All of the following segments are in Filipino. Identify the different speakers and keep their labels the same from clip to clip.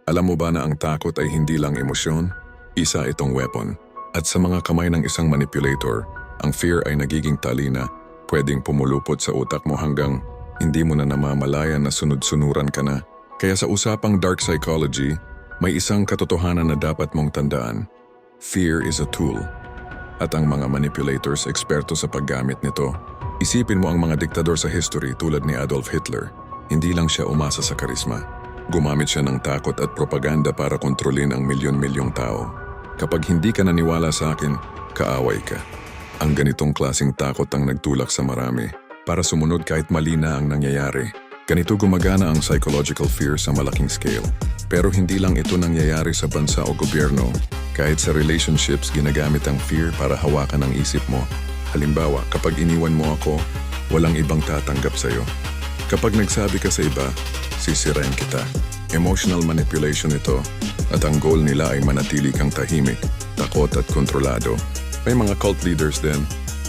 Speaker 1: Alam mo ba na ang takot ay hindi lang emosyon? Isa itong weapon. At sa mga kamay ng isang manipulator, ang fear ay nagiging talina, pwedeng pumulupot sa utak mo hanggang hindi mo na namamalayan na sunod-sunuran ka na. Kaya sa usapang dark psychology, may isang katotohanan na dapat mong tandaan. Fear is a tool. At ang mga manipulators eksperto sa paggamit nito. Isipin mo ang mga diktador sa history tulad ni Adolf Hitler. Hindi lang siya umasa sa karisma. Gumamit siya ng takot at propaganda para kontrolin ang milyon-milyong tao. Kapag hindi ka naniwala sa akin, kaaway ka. Ang ganitong klaseng takot ang nagtulak sa marami para sumunod kahit mali na ang nangyayari. Ganito gumagana ang psychological fear sa malaking scale. Pero hindi lang ito nangyayari sa bansa o gobyerno. Kahit sa relationships, ginagamit ang fear para hawakan ang isip mo. Halimbawa, kapag iniwan mo ako, walang ibang tatanggap sa'yo. Kapag nagsabi ka sa iba, sisirain kita. Emotional manipulation ito, at ang goal nila ay manatili kang tahimik, takot at kontrolado. May mga cult leaders din,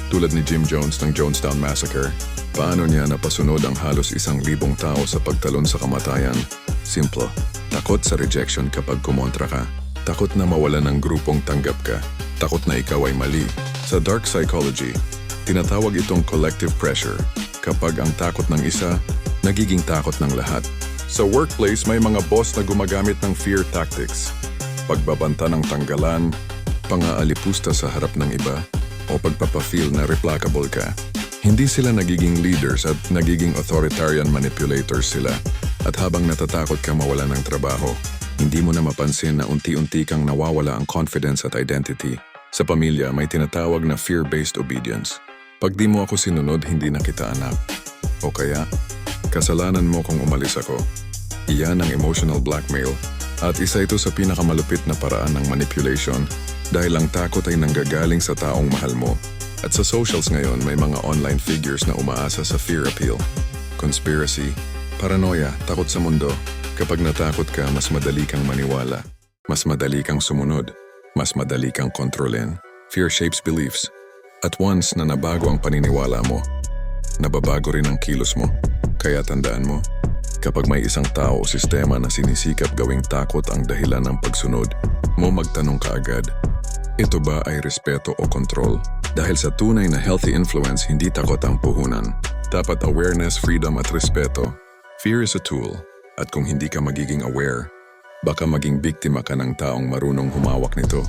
Speaker 1: tulad ni Jim Jones ng Jonestown Massacre. Paano niya napasunod ang halos 1,000 tao sa pagtalon sa kamatayan? Simple, takot sa rejection kapag kumontra ka. Takot na mawalan ng grupong tanggap ka. Takot na ikaw ay mali. Sa dark psychology, tinatawag itong collective pressure. Kapag ang takot ng isa, nagiging takot ng lahat. Sa workplace, may mga boss na gumagamit ng fear tactics. Pagbabanta ng tanggalan, pang-aalipusta sa harap ng iba, o pagpapafeel na replaceable ka. Hindi sila nagiging leaders at nagiging authoritarian manipulators sila. At habang natatakot ka mawala ng trabaho, hindi mo na mapansin na unti-unti kang nawawala ang confidence at identity. Sa pamilya, may tinatawag na fear-based obedience. Pag di mo ako sinunod, hindi na kita anak. O kaya, kasalanan mo kung umalis ako. Iyan ang emotional blackmail. At isa ito sa pinakamalupit na paraan ng manipulation dahil ang takot ay nanggagaling sa taong mahal mo. At sa socials ngayon, may mga online figures na umaasa sa fear appeal. Conspiracy, paranoia, takot sa mundo. Kapag natakot ka, mas madali kang maniwala. Mas madali kang sumunod. Mas madali kang kontrolin. Fear shapes beliefs. At once na nabago ang paniniwala mo, nababago rin ang kilos mo. Kaya tandaan mo, kapag may isang tao o sistema na sinisikap gawing takot ang dahilan ng pagsunod, mo magtanong ka agad, ito ba ay respeto o kontrol? Dahil sa tunay na healthy influence, hindi takot ang puhunan. Dapat awareness, freedom at respeto. Fear is a tool. At kung hindi ka magiging aware, baka maging biktima ka ng taong marunong humawak nito.